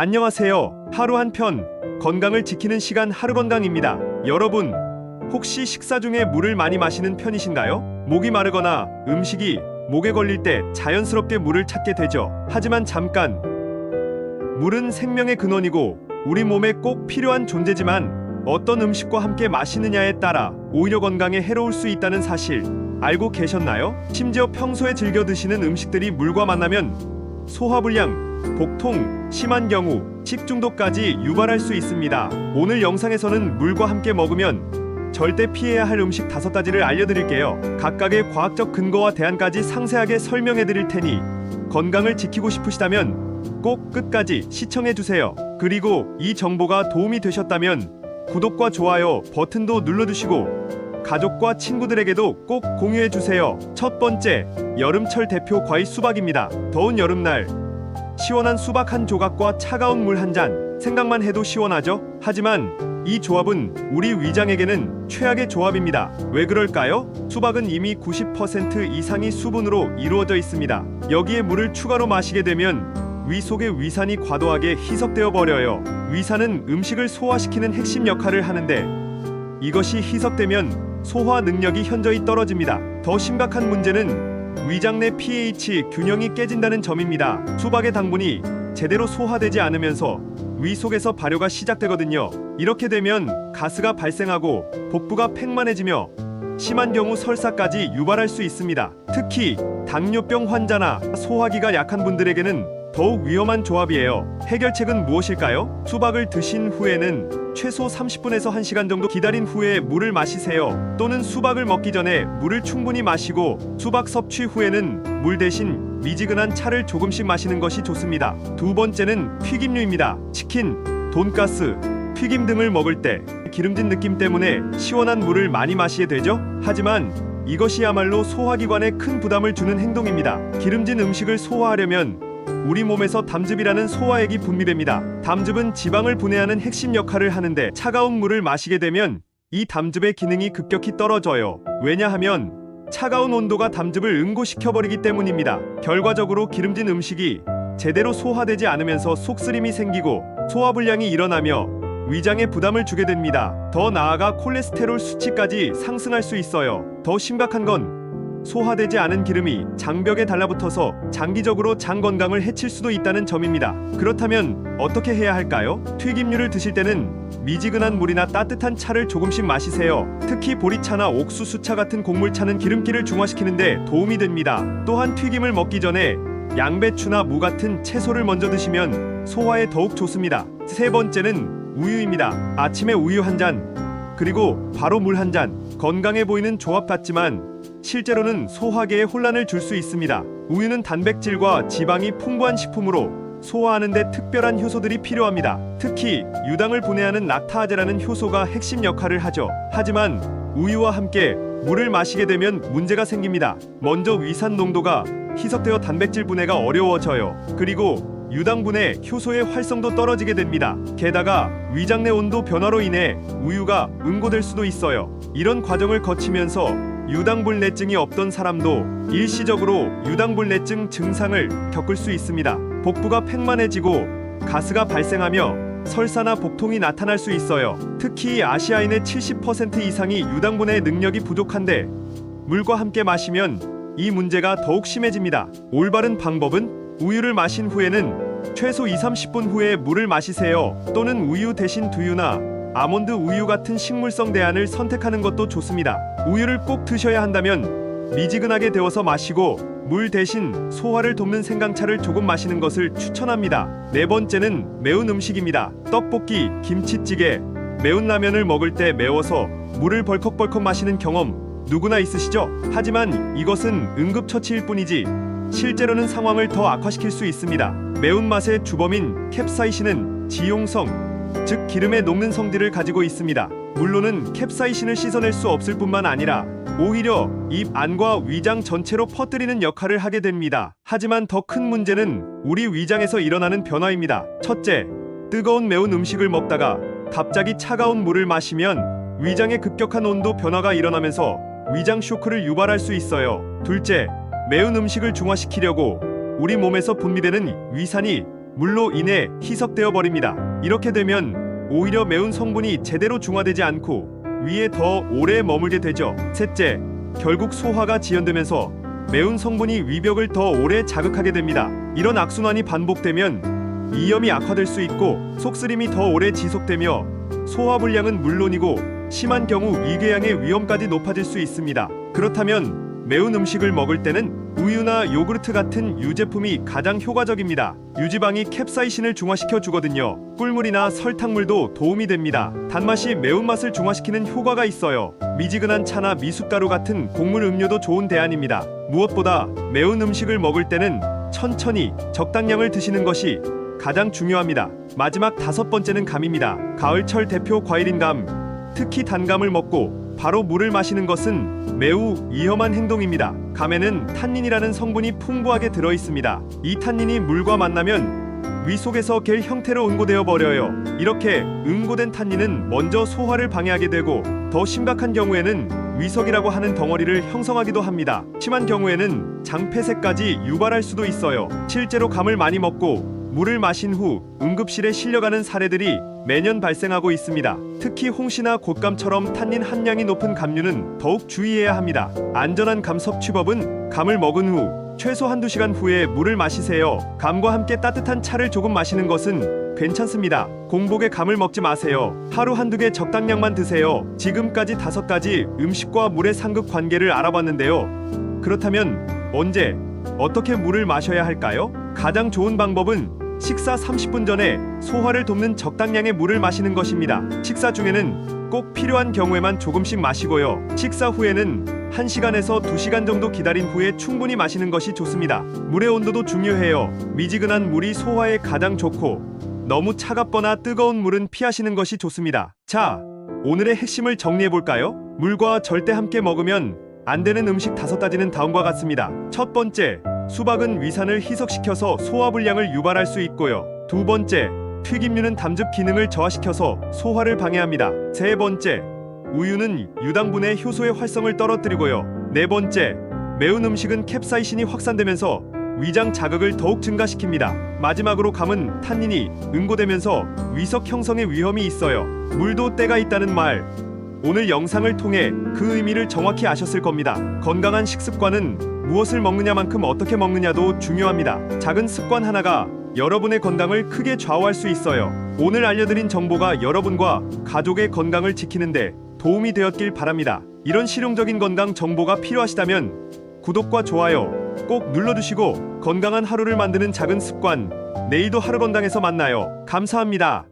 안녕하세요. 하루 한 편, 건강을 지키는 시간 하루건강입니다. 여러분, 혹시 식사 중에 물을 많이 마시는 편이신가요? 목이 마르거나 음식이 목에 걸릴 때 자연스럽게 물을 찾게 되죠. 하지만 잠깐, 물은 생명의 근원이고 우리 몸에 꼭 필요한 존재지만 어떤 음식과 함께 마시느냐에 따라 오히려 건강에 해로울 수 있다는 사실 알고 계셨나요? 심지어 평소에 즐겨 드시는 음식들이 물과 만나면 소화불량, 복통, 심한 경우 식중독까지 유발할 수 있습니다. 오늘 영상에서는 물과 함께 먹으면 절대 피해야 할 음식 5가지를 알려드릴게요. 각각의 과학적 근거와 대안까지 상세하게 설명해 드릴 테니 건강을 지키고 싶으시다면 꼭 끝까지 시청해주세요. 그리고 이 정보가 도움이 되셨다면 구독과 좋아요 버튼도 눌러주시고 가족과 친구들에게도 꼭 공유해주세요. 첫 번째, 여름철 대표 과일 수박입니다. 더운 여름날 시원한 수박 한 조각과 차가운 물 한 잔, 생각만 해도 시원하죠? 하지만 이 조합은 우리 위장에게는 최악의 조합입니다. 왜 그럴까요? 수박은 이미 90% 이상이 수분으로 이루어져 있습니다. 여기에 물을 추가로 마시게 되면 위 속의 위산이 과도하게 희석되어 버려요. 위산은 음식을 소화시키는 핵심 역할을 하는데 이것이 희석되면 소화 능력이 현저히 떨어집니다. 더 심각한 문제는 위장 내 pH 균형이 깨진다는 점입니다. 수박의 당분이 제대로 소화되지 않으면서 위 속에서 발효가 시작되거든요. 이렇게 되면 가스가 발생하고 복부가 팽만해지며 심한 경우 설사까지 유발할 수 있습니다. 특히 당뇨병 환자나 소화기가 약한 분들에게는 더욱 위험한 조합이에요. 해결책은 무엇일까요? 수박을 드신 후에는 최소 30분에서 1시간 정도 기다린 후에 물을 마시세요. 또는 수박을 먹기 전에 물을 충분히 마시고 수박 섭취 후에는 물 대신 미지근한 차를 조금씩 마시는 것이 좋습니다. 두 번째는 튀김류입니다. 치킨, 돈가스, 튀김 등을 먹을 때 기름진 느낌 때문에 시원한 물을 많이 마시게 되죠? 하지만 이것이야말로 소화기관에 큰 부담을 주는 행동입니다. 기름진 음식을 소화하려면 우리 몸에서 담즙이라는 소화액이 분비됩니다. 담즙은 지방을 분해하는 핵심 역할을 하는데 차가운 물을 마시게 되면 이 담즙의 기능이 급격히 떨어져요. 왜냐하면 차가운 온도가 담즙을 응고시켜버리기 때문입니다. 결과적으로 기름진 음식이 제대로 소화되지 않으면서 속쓰림이 생기고 소화불량이 일어나며 위장에 부담을 주게 됩니다. 더 나아가 콜레스테롤 수치까지 상승할 수 있어요. 더 심각한 건 소화되지 않은 기름이 장벽에 달라붙어서 장기적으로 장 건강을 해칠 수도 있다는 점입니다. 그렇다면 어떻게 해야 할까요? 튀김류를 드실 때는 미지근한 물이나 따뜻한 차를 조금씩 마시세요. 특히 보리차나 옥수수차 같은 곡물차는 기름기를 중화시키는데 도움이 됩니다. 또한 튀김을 먹기 전에 양배추나 무 같은 채소를 먼저 드시면 소화에 더욱 좋습니다. 세 번째는 우유입니다. 아침에 우유 한 잔, 그리고 바로 물 한 잔. 건강해 보이는 조합 같지만 실제로는 소화계에 혼란을 줄 수 있습니다. 우유는 단백질과 지방이 풍부한 식품으로 소화하는 데 특별한 효소들이 필요합니다. 특히 유당을 분해하는 락타아제라는 효소가 핵심 역할을 하죠. 하지만 우유와 함께 물을 마시게 되면 문제가 생깁니다. 먼저 위산 농도가 희석되어 단백질 분해가 어려워져요. 그리고 유당 분해 효소의 활성도 떨어지게 됩니다. 게다가 위장 내 온도 변화로 인해 우유가 응고될 수도 있어요. 이런 과정을 거치면서 유당불내증이 없던 사람도 일시적으로 유당불내증 증상을 겪을 수 있습니다. 복부가 팽만해지고 가스가 발생하며 설사나 복통이 나타날 수 있어요. 특히 아시아인의 70% 이상이 유당분해 능력이 부족한데 물과 함께 마시면 이 문제가 더욱 심해집니다. 올바른 방법은 우유를 마신 후에는 최소 2-30분 후에 물을 마시세요. 또는 우유 대신 두유나 아몬드 우유 같은 식물성 대안을 선택하는 것도 좋습니다. 우유를 꼭 드셔야 한다면 미지근하게 데워서 마시고 물 대신 소화를 돕는 생강차를 조금 마시는 것을 추천합니다. 네 번째는 매운 음식입니다. 떡볶이, 김치찌개, 매운 라면을 먹을 때 매워서 물을 벌컥벌컥 마시는 경험 누구나 있으시죠? 하지만 이것은 응급처치일 뿐이지 실제로는 상황을 더 악화시킬 수 있습니다. 매운맛의 주범인 캡사이신은 지용성, 즉 기름에 녹는 성질을 가지고 있습니다. 물론은 캡사이신을 씻어낼 수 없을 뿐만 아니라 오히려 입 안과 위장 전체로 퍼뜨리는 역할을 하게 됩니다. 하지만 더 큰 문제는 우리 위장에서 일어나는 변화입니다. 첫째, 뜨거운 매운 음식을 먹다가 갑자기 차가운 물을 마시면 위장의 급격한 온도 변화가 일어나면서 위장 쇼크를 유발할 수 있어요. 둘째, 매운 음식을 중화시키려고 우리 몸에서 분비되는 위산이 물로 인해 희석되어 버립니다. 이렇게 되면 오히려 매운 성분이 제대로 중화되지 않고 위에 더 오래 머물게 되죠. 셋째, 결국 소화가 지연되면서 매운 성분이 위벽을 더 오래 자극하게 됩니다. 이런 악순환이 반복되면 위염이 악화될 수 있고 속쓰림이 더 오래 지속되며 소화불량은 물론이고 심한 경우 위궤양의 위험까지 높아질 수 있습니다. 그렇다면 매운 음식을 먹을 때는 우유나 요구르트 같은 유제품이 가장 효과적입니다. 유지방이 캡사이신을 중화시켜 주거든요. 꿀물이나 설탕물도 도움이 됩니다. 단맛이 매운맛을 중화시키는 효과가 있어요. 미지근한 차나 미숫가루 같은 곡물 음료도 좋은 대안입니다. 무엇보다 매운 음식을 먹을 때는 천천히 적당량을 드시는 것이 가장 중요합니다. 마지막 5번째는 감입니다. 가을철 대표 과일인 감, 특히 단감을 먹고 바로 물을 마시는 것은 매우 위험한 행동입니다. 감에는 탄닌이라는 성분이 풍부하게 들어 있습니다. 이 탄닌이 물과 만나면 위 속에서 겔 형태로 응고되어 버려요. 이렇게 응고된 탄닌은 먼저 소화를 방해하게 되고 더 심각한 경우에는 위석이라고 하는 덩어리를 형성하기도 합니다. 심한 경우에는 장폐색까지 유발할 수도 있어요. 실제로 감을 많이 먹고 물을 마신 후 응급실에 실려가는 사례들이 매년 발생하고 있습니다. 특히 홍시나 곶감처럼 탄닌 함량이 높은 감류는 더욱 주의해야 합니다. 안전한 감 섭취법은 감을 먹은 후 최소 한두 시간 후에 물을 마시세요. 감과 함께 따뜻한 차를 조금 마시는 것은 괜찮습니다. 공복에 감을 먹지 마세요. 하루 한두 개 적당량만 드세요. 지금까지 5가지 음식과 물의 상극 관계를 알아봤는데요. 그렇다면 언제, 어떻게 물을 마셔야 할까요? 가장 좋은 방법은 식사 30분 전에 소화를 돕는 적당량의 물을 마시는 것입니다. 식사 중에는 꼭 필요한 경우에만 조금씩 마시고요. 식사 후에는 1시간에서 2시간 정도 기다린 후에 충분히 마시는 것이 좋습니다. 물의 온도도 중요해요. 미지근한 물이 소화에 가장 좋고 너무 차갑거나 뜨거운 물은 피하시는 것이 좋습니다. 자, 오늘의 핵심을 정리해볼까요? 물과 절대 함께 먹으면 안 되는 음식 5가지는 다음과 같습니다. 첫 번째, 수박은 위산을 희석시켜서 소화불량을 유발할 수 있고요. 두 번째, 튀김류는 담즙 기능을 저하시켜서 소화를 방해합니다. 세 번째, 우유는 유당분의 효소의 활성을 떨어뜨리고요. 네 번째, 매운 음식은 캡사이신이 확산되면서 위장 자극을 더욱 증가시킵니다. 마지막으로 감은 탄닌이 응고되면서 위석 형성의 위험이 있어요. 물도 때가 있다는 말, 오늘 영상을 통해 그 의미를 정확히 아셨을 겁니다. 건강한 식습관은 무엇을 먹느냐만큼 어떻게 먹느냐도 중요합니다. 작은 습관 하나가 여러분의 건강을 크게 좌우할 수 있어요. 오늘 알려드린 정보가 여러분과 가족의 건강을 지키는데 도움이 되었길 바랍니다. 이런 실용적인 건강 정보가 필요하시다면 구독과 좋아요 꼭 눌러주시고 건강한 하루를 만드는 작은 습관, 내일도 하루 건강에서 만나요. 감사합니다.